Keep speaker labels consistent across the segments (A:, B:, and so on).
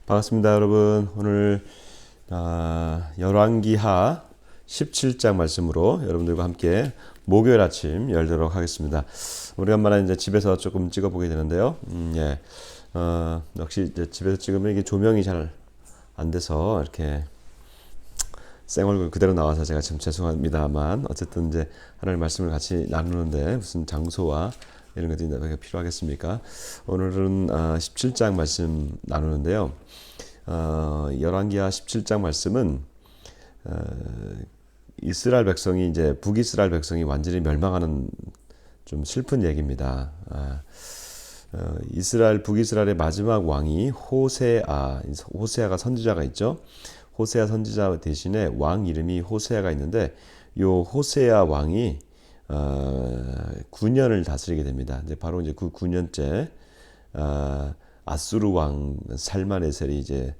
A: 반갑습니다, 여러분. 오늘 열왕기하 17장 말씀으로 여러분들과 함께 목요일 아침 열도록 하겠습니다. 오래간만에 이제 집에서 조금 찍어보게 되는데요. 역시 이제 집에서 찍으면 이게 조명이 잘 안 돼서 이렇게 생얼굴 그대로 나와서 제가 참 죄송합니다만, 어쨌든 이제 하나님 말씀을 같이 나누는데 무슨 장소와 이런 것들이 필요하겠습니까? 오늘은 17장 말씀 나누는데요. 열왕기하 17장 말씀은 이스라엘 백성이 이제 북이스라엘 백성이 완전히 멸망하는 좀 슬픈 얘기입니다. 북이스라엘의 마지막 왕이 호세아가 선지자가 있죠. 호세아 선지자 대신에 왕 이름이 호세아가 있는데, 요 호세아 왕이 9년을 다스리게 됩니다. 이제 바로 이제 그 9년째 아수르 왕 살마네셀이 이제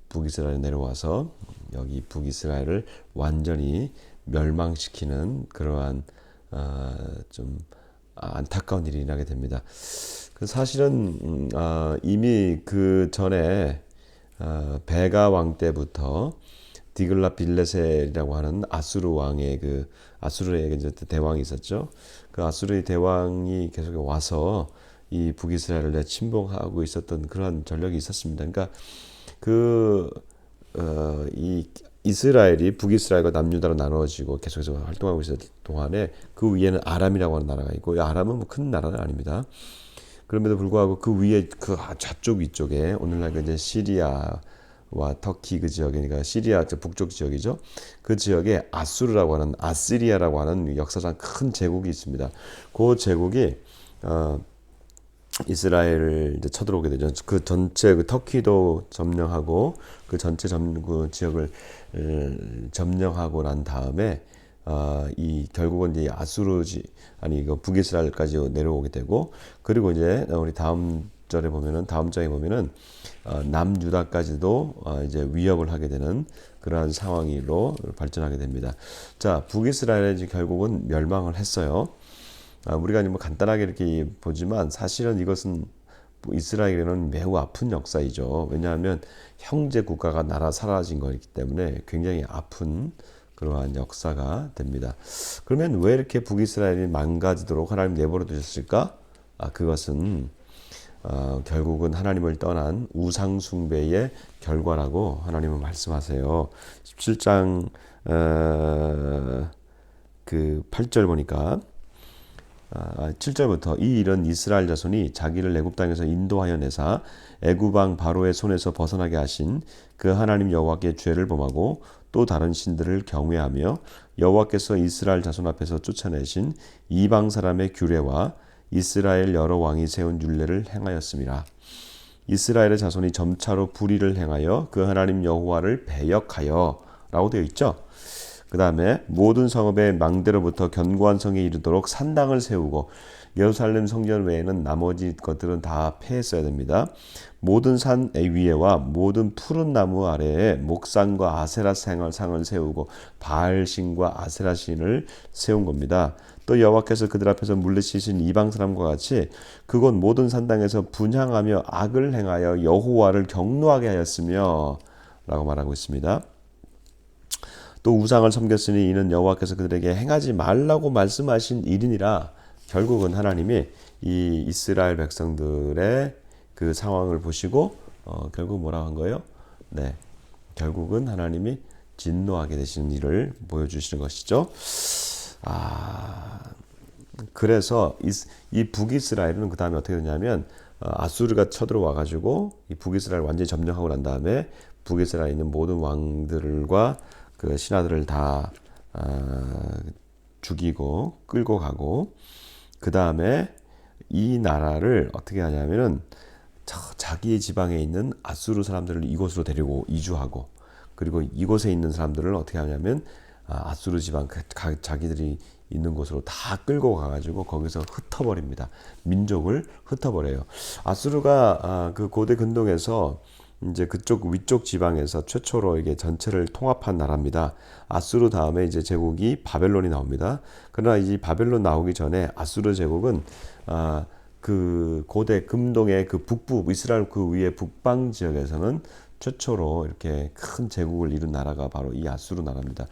A: 북이스라엘에 내려와서 여기 북이스라엘을 완전히 멸망시키는 그러한 좀 안타까운 일이 일어나게 됩니다. 사실은 이미 그 전에 베가 왕 때부터 디글랏빌레셀이라고 하는 아수르 왕의 아수르의 이제 대왕이 있었죠. 그 아수르의 대왕이 계속 와서 이 북이스라엘을 침공하고 있었던 그런 전력이 있었습니다. 그러니까 이 이스라엘이 북이스라엘과 남유다로 나누어지고 계속해서 활동하고 있었던 동안에 그 위에는 아람이라고 하는 나라가 있고, 이 아람은 뭐 큰 나라는 아닙니다. 그럼에도 불구하고 그 위에 그 좌쪽 위쪽에 오늘날 이제 시리아와 터키 그 지역에, 그러니까 시리아 북쪽 지역이죠. 그 지역에 아시리아라고 하는 역사상 큰 제국이 있습니다. 그 제국이 이스라엘을 이제 쳐들어오게 되죠. 그 전체 터키도 점령하고 그 전체 그 지역을 점령하고 난 다음에 이 결국은 이제 북이스라엘까지 내려오게 되고, 그리고 이제 우리 다음 장에 보면은 남유다까지도 이제 위협을 하게 되는 그러한 상황으로 발전하게 됩니다. 자, 북이스라엘이 이제 결국은 멸망을 했어요. 우리가 뭐 간단하게 이렇게 보지만 사실은 이것은 이스라엘에는 매우 아픈 역사이죠. 왜냐하면 형제 국가가 사라진 거기 때문에 굉장히 아픈 그러한 역사가 됩니다. 그러면 왜 이렇게 북이스라엘이 망가지도록 하나님 내버려 두셨을까? 그것은 결국은 하나님을 떠난 우상 숭배의 결과라고 하나님은 말씀하세요. 17장 그 8절 보니까 7절부터 이 일은 이스라엘 자손이 자기를 애굽 땅에서 인도하여 내사 애굽 왕 바로의 손에서 벗어나게 하신 그 하나님 여호와께 죄를 범하고 또 다른 신들을 경외하며 여호와께서 이스라엘 자손 앞에서 쫓아내신 이방 사람의 규례와 이스라엘 여러 왕이 세운 율례를 행하였음이라. 이스라엘의 자손이 점차로 불의를 행하여 그 하나님 여호와를 배역하여 라고 되어 있죠. 그 다음에 모든 성읍의 망대로부터 견고한 성에 이르도록 산당을 세우고, 예루살렘 성전 외에는 나머지 것들은 다 폐했어야 됩니다. 모든 산 위에와 모든 푸른 나무 아래에 목상과 아세라 상을 세우고 바알신과 아세라신을 세운 겁니다. 또 여호와께서 그들 앞에서 물리치신 이방 사람과 같이 그곳 모든 산당에서 분향하며 악을 행하여 여호와를 경노하게 하였으며 라고 말하고 있습니다. 또 우상을 섬겼으니 이는 여호와께서 그들에게 행하지 말라고 말씀하신 일이니라. 결국은 하나님이 이 이스라엘 백성들의 그 상황을 보시고 결국 뭐라고 한 거예요? 네, 결국은 하나님이 진노하게 되시는 일을 보여주시는 것이죠. 그래서 이 북이스라엘은 그 다음에 어떻게 되냐면 아수르가 쳐들어와가지고 이 북이스라엘 완전히 점령하고 난 다음에 북이스라엘에 있는 모든 왕들과 그 신하들을 다 죽이고 끌고 가고, 그 다음에 이 나라를 어떻게 하냐면은 자기 지방에 있는 아수르 사람들을 이곳으로 데리고 이주하고, 그리고 이곳에 있는 사람들을 어떻게 하냐면 아수르 지방 자기들이 있는 곳으로 다 끌고 가가지고 거기서 흩어버립니다. 민족을 흩어버려요. 아수르가 그 고대 근동에서 이제 그쪽 위쪽 지방에서 최초로 이게 전체를 통합한 나라입니다. 아수르 다음에 이제 제국이 바벨론이 나옵니다. 그러나 이 바벨론 나오기 전에 아수르 제국은 그 고대 금동의 그 북부 이스라엘 그 위에 북방 지역에서는 최초로 이렇게 큰 제국을 이룬 나라가 바로 이 아수르 나라입니다.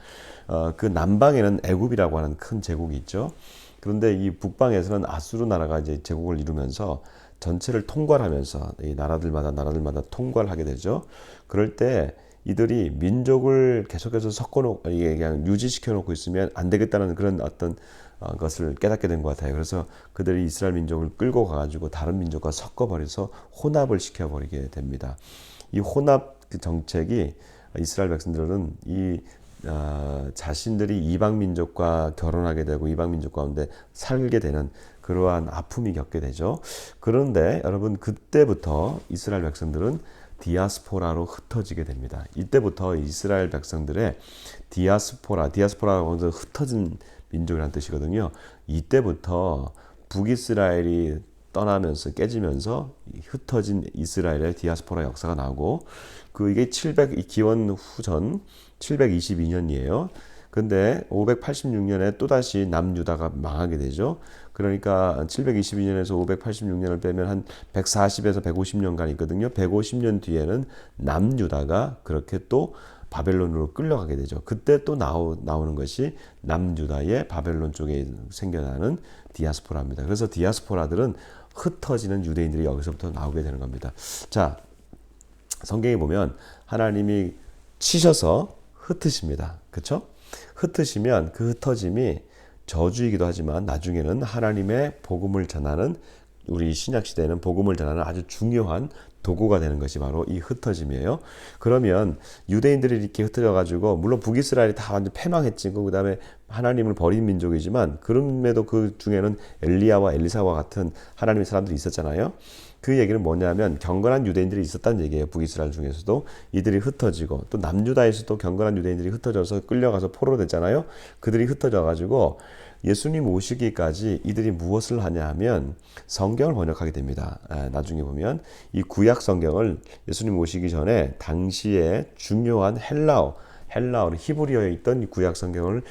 A: 그 남방에는 애굽이라고 하는 큰 제국이 있죠. 그런데 이 북방에서는 아수르 나라가 이제 제국을 이루면서 전체를 통괄하면서 이 나라들마다 통괄을 하게 되죠. 그럴 때 이들이 민족을 계속해서 섞어놓고 이게 그냥 유지시켜 놓고 있으면 안 되겠다는 그런 어떤 것을 깨닫게 된 것 같아요. 그래서 그들이 이스라엘 민족을 끌고 가가지고 다른 민족과 섞어버려서 혼합을 시켜버리게 됩니다. 이 혼합 그 정책이 이스라엘 백성들은 이 자신들이 이방 민족과 결혼하게 되고 이방 민족 가운데 살게 되는 그러한 아픔이 겪게 되죠. 그런데 여러분 그때부터 이스라엘 백성들은 디아스포라로 흩어지게 됩니다. 이때부터 이스라엘 백성들의 디아스포라라고 하는 흩어진 민족이라는 뜻이거든요. 이때부터 북이스라엘이 떠나면서 깨지면서 흩어진 이스라엘의 디아스포라 역사가 나오고 이게 기원 후전 722년이에요. 근데 586년에 또다시 남유다가 망하게 되죠. 그러니까 722년에서 586년을 빼면 한 140에서 150년간 있거든요. 150년 뒤에는 남유다가 그렇게 또 바벨론으로 끌려가게 되죠. 그때 또 나오는 것이 남유다의 바벨론 쪽에 생겨나는 디아스포라입니다. 그래서 디아스포라들은 흩어지는 유대인들이 여기서부터 나오게 되는 겁니다. 자, 성경에 보면 하나님이 치셔서 흩으십니다. 그렇죠? 흩으시면 그 흩어짐이 저주이기도 하지만 나중에는 하나님의 복음을 전하는 우리 신약 시대에는 복음을 전하는 아주 중요한 도구가 되는 것이 바로 이 흩어짐이에요. 그러면 유대인들이 이렇게 흩어져 가지고 물론 북이스라엘이 다 완전 패망했지. 그다음에 하나님을 버린 민족이지만 그럼에도 그 중에는 엘리야와 엘리사와 같은 하나님의 사람들이 있었잖아요. 그 얘기는 뭐냐면 경건한 유대인들이 있었다는 얘기예요. 북이스라엘 중에서도 이들이 흩어지고 또 남유다에서도 경건한 유대인들이 흩어져서 끌려가서 포로로 됐잖아요. 그들이 흩어져 가지고 예수님 오시기까지 이들이 무엇을 하냐 하면 성경을 번역하게 됩니다. 나중에 보면 이 구약 성경을 예수님 오시기 전에 당시에 중요한 헬라어 히브리어에 있던 구약 성경을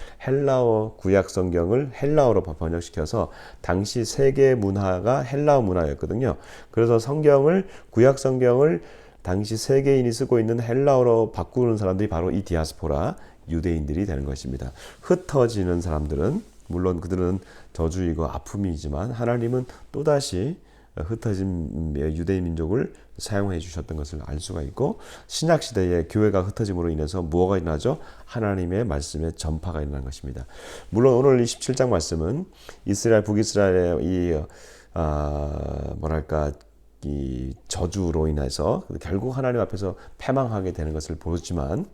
A: 구약 성경을 헬라어로 번역시켜서 당시 세계 문화가 헬라어 문화였거든요. 그래서 구약 성경을 당시 세계인이 쓰고 있는 헬라어로 바꾸는 사람들이 바로 이 디아스포라 유대인들이 되는 것입니다. 흩어지는 사람들은 물론 그들은 저주이고 아픔이지만 하나님은 또다시 흩어진 유대인 민족을 사용해 주셨던 것을 알 수가 있고 신약 시대에 교회가 흩어짐으로 인해서 무엇가 일어나죠? 하나님의 말씀의 전파가 일어난 것입니다. 물론 오늘 이 17장 말씀은 북이스라엘의 이 저주로 인해서 결국 하나님 앞에서 패망하게 되는 것을 보지만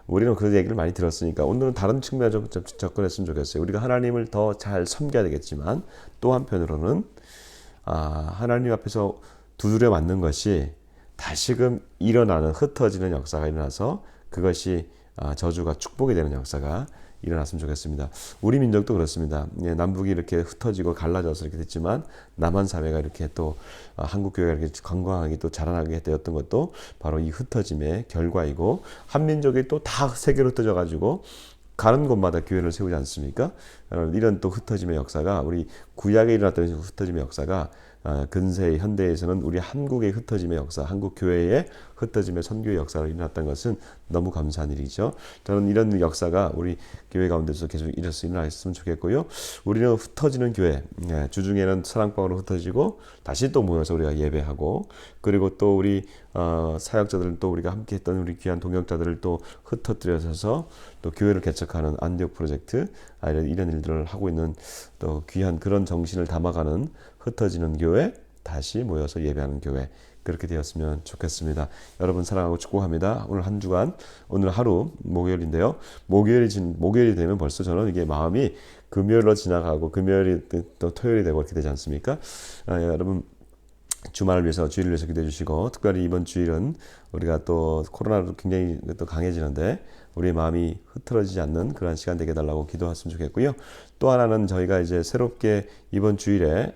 A: 우리는 그 얘기를 많이 들었으니까 오늘은 다른 측면에서 접근했으면 좋겠어요. 우리가 하나님을 더 잘 섬겨야 되겠지만 또 한편으로는 하나님 앞에서 두드려 맞는 것이 다시금 일어나는 흩어지는 역사가 일어나서 그것이 저주가 축복이 되는 역사가 일어났으면 좋겠습니다. 우리 민족도 그렇습니다. 남북이 이렇게 흩어지고 갈라져서 이렇게 됐지만 남한 사회가 이렇게 또 한국 교회가 이렇게 건강하게 또 자라나게 되었던 것도 바로 이 흩어짐의 결과이고 한민족이 또 다 세계로 흩어져 가지고 가는 곳마다 교회를 세우지 않습니까? 이런 또 흩어짐의 역사가 우리 구약에 일어났던 흩어짐의 역사가 근세 현대에서는 우리 한국의 흩어짐의 역사, 한국 교회의 흩어짐의 선교의 역사가 일어났다는 것은 너무 감사한 일이죠. 저는 이런 역사가 우리 교회 가운데서 계속 일어났으면 좋겠고요. 우리는 흩어지는 교회, 주중에는 사랑방으로 흩어지고 다시 또 모여서 우리가 예배하고 그리고 또 우리 사역자들은 또 우리가 함께했던 우리 귀한 동역자들을 또 흩어뜨려서 또 교회를 개척하는 안디옥 프로젝트 이런 일들을 하고 있는 또 귀한 그런 정신을 담아가는 흩어지는 교회, 다시 모여서 예배하는 교회 그렇게 되었으면 좋겠습니다. 여러분 사랑하고 축복합니다. 오늘 한 주간 오늘 하루 목요일인데요. 목요일이 되면 벌써 저는 이게 마음이 금요일로 지나가고 금요일이 또 토요일이 되고 이렇게 되지 않습니까? 여러분 주말을 위해서 주일을 위해서 기도해 주시고 특별히 이번 주일은 우리가 또 코로나로 굉장히 또 강해지는데 우리의 마음이 흐트러지지 않는 그런 시간 되게 해달라고 기도했으면 좋겠고요. 또 하나는 저희가 이제 새롭게 이번 주일에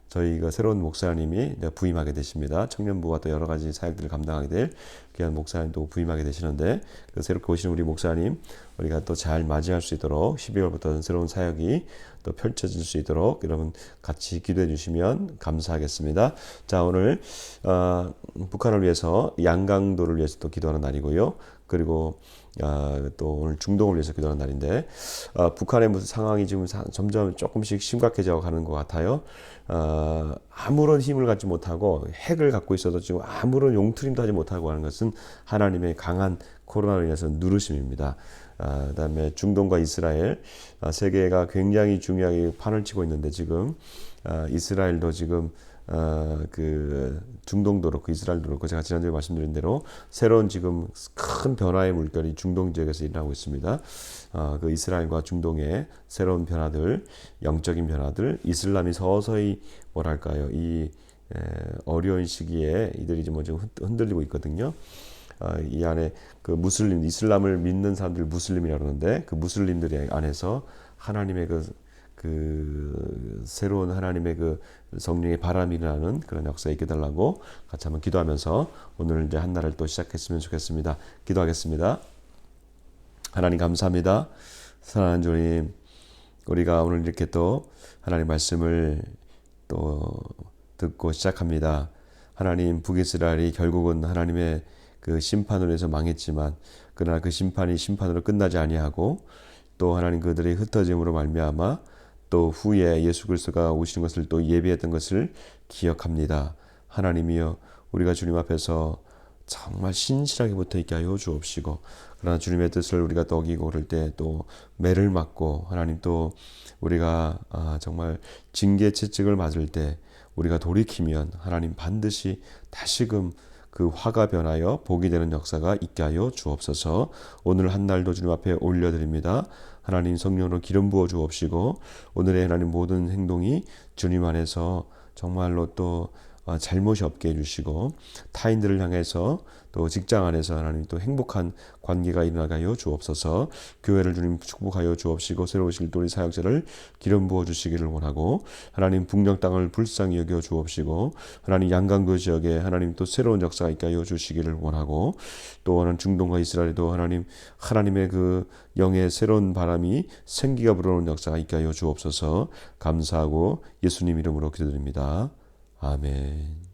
A: 저희가 새로운 목사님이 부임하게 되십니다. 청년부와 또 여러 가지 사역들을 감당하게 될 귀한 목사님도 부임하게 되시는데 새롭게 오시는 우리 목사님 우리가 또 잘 맞이할 수 있도록 12월부터 새로운 사역이 또 펼쳐질 수 있도록 여러분 같이 기도해 주시면 감사하겠습니다. 자, 오늘 북한을 위해서 양강도를 위해서 또 기도하는 날이고요. 그리고 또 오늘 중동을 위해서 기도하는 날인데 북한의 무슨 상황이 지금 점점 조금씩 심각해져 가는 것 같아요. 아무런 힘을 갖지 못하고 핵을 갖고 있어도 지금 아무런 용투림도 하지 못하고 하는 것은 하나님의 강한 코로나로 인해서 누르심입니다. 그다음에 중동과 이스라엘 세계가 굉장히 중요하게 판을 치고 있는데 지금 이스라엘도 지금 그 중동도 그렇고 이스라엘도 그렇고 제가 지난주에 말씀드린 대로 새로운 지금 큰 변화의 물결이 중동 지역에서 일어나고 있습니다. 그 이스라엘과 중동의 새로운 변화들, 영적인 변화들, 이슬람이 서서히 뭐랄까요, 이 어려운 시기에 이들이 좀 흔들리고 있거든요. 이 안에 그 무슬림, 이슬람을 믿는 사람들 무슬림이라고 그러는데 그 무슬림들의 안에서 하나님의 그 새로운 하나님의 그 성령의 바람이 일어나는 그런 역사에 있게 달라고 같이 한번 기도하면서 오늘 이제 한 날을 또 시작했으면 좋겠습니다. 기도하겠습니다. 하나님 감사합니다. 사랑하는 주님, 우리가 오늘 이렇게 또 하나님 말씀을 또 듣고 시작합니다. 하나님, 북이스라엘이 결국은 하나님의 그 심판으로 해서 망했지만 그러나 그 심판이 심판으로 끝나지 아니하고 또 하나님 그들의 흩어짐으로 말미암아 또 후에 예수 그리스도가 오시는 것을 또 예비했던 것을 기억합니다. 하나님이여, 우리가 주님 앞에서 정말 신실하게 붙어 있게 하여 주옵시고 그러나 주님의 뜻을 우리가 또 어기고 그럴 때 또 매를 맞고 하나님 또 우리가 정말 징계 채찍을 맞을 때 우리가 돌이키면 하나님 반드시 다시금 그 화가 변하여 복이 되는 역사가 있게 하여 주옵소서. 오늘 한 날도 주님 앞에 올려드립니다. 하나님 성령으로 기름 부어 주옵시고 오늘의 하나님 모든 행동이 주님 안에서 정말로 또 잘못이 없게 해주시고 타인들을 향해서 또 직장 안에서 하나님 또 행복한 관계가 일어나게 하여 주옵소서. 교회를 주님 축복하여 주옵시고 새로 오실 우리 사역자를 기름 부어 주시기를 원하고 하나님 북녘 땅을 불쌍히 여겨 주옵시고 하나님 양강도 지역에 하나님 또 새로운 역사가 있게 하여 주시기를 원하고 또 하나님 중동과 이스라엘도 하나님의 그 영의 새로운 바람이 생기가 불어오는 역사가 있게 하여 주옵소서. 감사하고 예수님 이름으로 기도드립니다. 아멘.